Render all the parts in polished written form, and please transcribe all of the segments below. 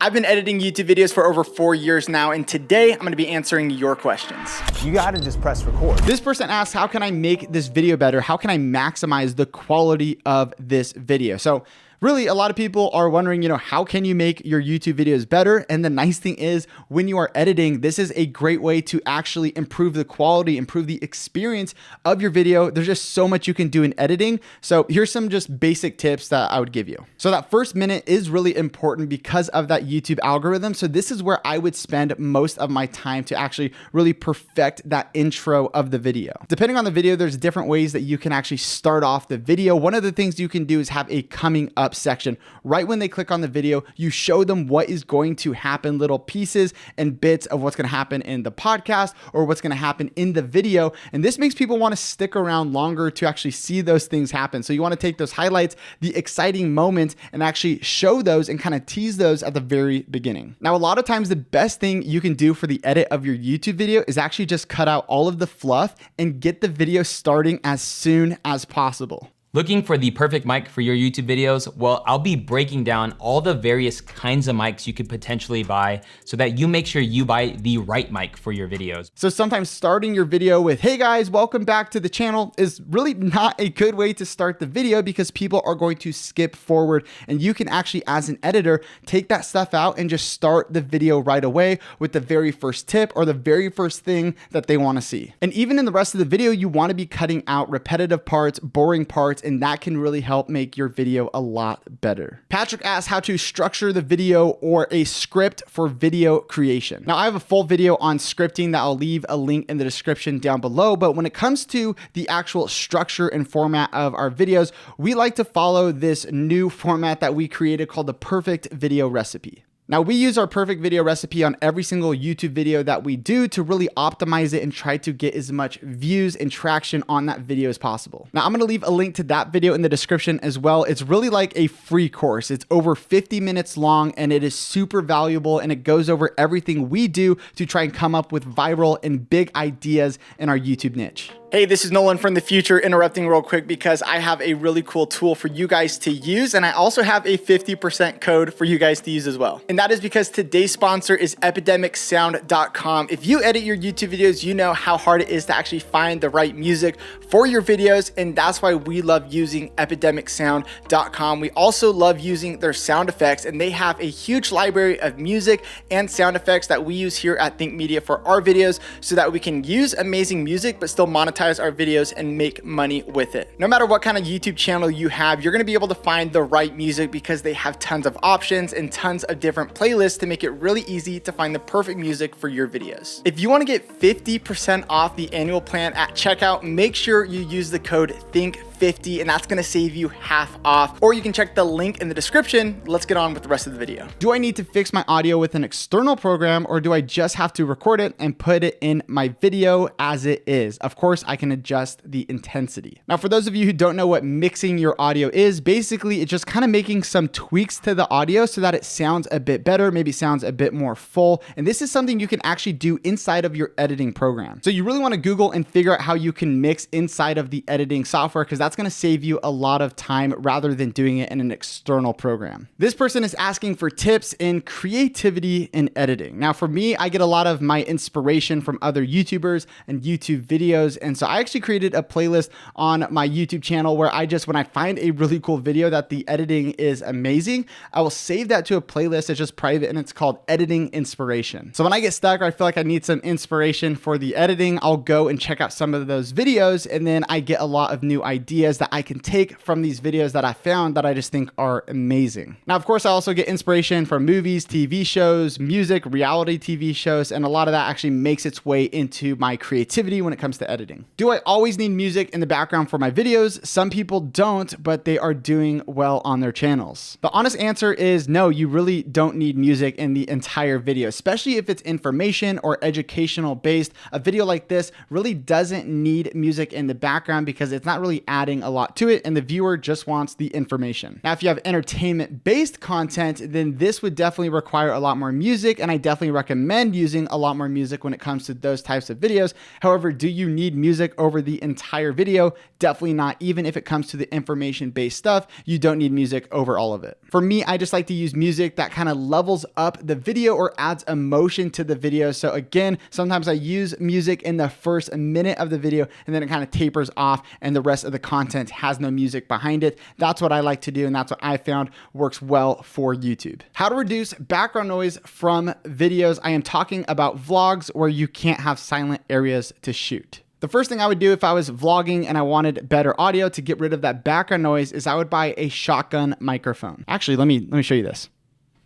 I've been editing YouTube videos for over 4 years now, and today I'm gonna be answering your questions. You gotta just press record. This person asks, how can I make this video better? How can I maximize the quality of this video? So really, a lot of people are wondering, how can you make your YouTube videos better? And the nice thing is, when you are editing, this is a great way to actually improve the quality, improve the experience of your video. There's just so much you can do in editing. So here's some just basic tips that I would give you. So that first minute is really important because of that YouTube algorithm. So this is where I would spend most of my time to actually really perfect that intro of the video. Depending on the video, there's different ways that you can actually start off the video. One of the things you can do is have a coming up section. Right when they click on the video, you show them what is going to happen, little pieces and bits of what's going to happen in the podcast or what's going to happen in the video. And this makes people want to stick around longer to actually see those things happen. So you want to take those highlights, the exciting moments, and actually show those and kind of tease those at the very beginning. Now, a lot of times the best thing you can do for the edit of your YouTube video is actually just cut out all of the fluff and get the video starting as soon as possible. Looking for the perfect mic for your YouTube videos? Well, I'll be breaking down all the various kinds of mics you could potentially buy so that you make sure you buy the right mic for your videos. So sometimes starting your video with, hey guys, welcome back to the channel is really not a good way to start the video because people are going to skip forward, and you can actually, as an editor, take that stuff out and just start the video right away with the very first tip or the very first thing that they want to see. And even in the rest of the video, you want to be cutting out repetitive parts, boring parts, and that can really help make your video a lot better. Patrick asks how to structure the video or a script for video creation. Now, I have a full video on scripting that I'll leave a link in the description down below, but when it comes to the actual structure and format of our videos, we like to follow this new format that we created called the perfect video recipe. Now, we use our perfect video recipe on every single YouTube video that we do to really optimize it and try to get as much views and traction on that video as possible. Now, I'm gonna leave a link to that video in the description as well. It's really like a free course. It's over 50 minutes long and it is super valuable, and it goes over everything we do to try and come up with viral and big ideas in our YouTube niche. Hey, this is Nolan from the future interrupting real quick because I have a really cool tool for you guys to use, and I also have a 50% code for you guys to use as well. And that is because today's sponsor is epidemicsound.com. If you edit your YouTube videos, you know how hard it is to actually find the right music for your videos, and that's why we love using epidemicsound.com. We also love using their sound effects, and they have a huge library of music and sound effects that we use here at Think Media for our videos so that we can use amazing music but still monetize our videos and make money with it. No matter what kind of YouTube channel you have, you're gonna be able to find the right music because they have tons of options and tons of different playlists to make it really easy to find the perfect music for your videos. If you wanna get 50% off the annual plan at checkout, make sure you use the code THINK50, and that's gonna save you half off. Or you can check the link in the description. Let's get on with the rest of the video. Do I need to fix my audio with an external program, or do I just have to record it and put it in my video as it is? Of course, I can adjust the intensity. Now, for those of you who don't know what mixing your audio is, basically it's just kind of making some tweaks to the audio so that it sounds a bit better, maybe sounds a bit more full. And this is something you can actually do inside of your editing program. So you really want to Google and figure out how you can mix inside of the editing software, because that's going to save you a lot of time rather than doing it in an external program. This person is asking for tips in creativity in editing. Now, for me, I get a lot of my inspiration from other YouTubers and YouTube videos. And so I actually created a playlist on my YouTube channel where when I find a really cool video that the editing is amazing, I will save that to a playlist. It's just private and it's called Editing Inspiration. So when I get stuck or I feel like I need some inspiration for the editing, I'll go and check out some of those videos, and then I get a lot of new ideas that I can take from these videos that I found that I just think are amazing. Now, of course, I also get inspiration from movies, TV shows, music, reality TV shows, and a lot of that actually makes its way into my creativity when it comes to editing. Do I always need music in the background for my videos? Some people don't, but they are doing well on their channels. The honest answer is no, you really don't need music in the entire video, especially if it's information or educational based. A video like this really doesn't need music in the background because it's not really adding adding a lot to it and the viewer just wants the information. Now, if you have entertainment-based content, then this would definitely require a lot more music, and I definitely recommend using a lot more music when it comes to those types of videos. However, do you need music over the entire video? Definitely not. Even if it comes to the information-based stuff, you don't need music over all of it. For me, I just like to use music that kind of levels up the video or adds emotion to the video. So again, sometimes I use music in the first minute of the video and then it kind of tapers off and the rest of the content has no music behind it. That's what I like to do, and that's what I found works well for YouTube. How to reduce background noise from videos. I am talking about vlogs where you can't have silent areas to shoot. The first thing I would do if I was vlogging and I wanted better audio to get rid of that background noise is I would buy a shotgun microphone. Actually, let me show you this.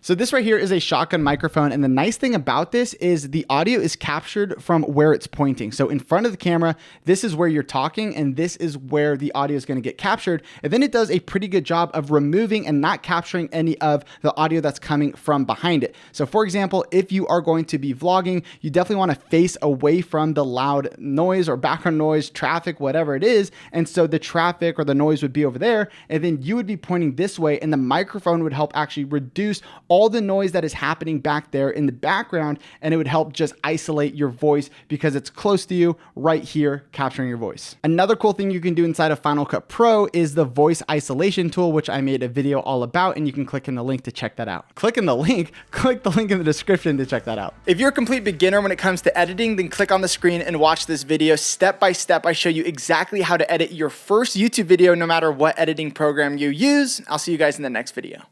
So this right here is a shotgun microphone, and the nice thing about this is the audio is captured from where it's pointing. So in front of the camera, this is where you're talking, and this is where the audio is going to get captured. And then it does a pretty good job of removing and not capturing any of the audio that's coming from behind it. So for example, if you are going to be vlogging, you definitely want to face away from the loud noise or background noise, traffic, whatever it is. And so the traffic or the noise would be over there, and then you would be pointing this way, and the microphone would help actually reduce all the noise that is happening back there in the background, and it would help just isolate your voice because it's close to you right here capturing your voice. Another cool thing you can do inside of Final Cut Pro is the voice isolation tool, which I made a video all about, and you can click in the link to check that out. Click the link in the description to check that out. If you're a complete beginner when it comes to editing, then click on the screen and watch this video. Step by step, I show you exactly how to edit your first YouTube video no matter what editing program you use. I'll see you guys in the next video.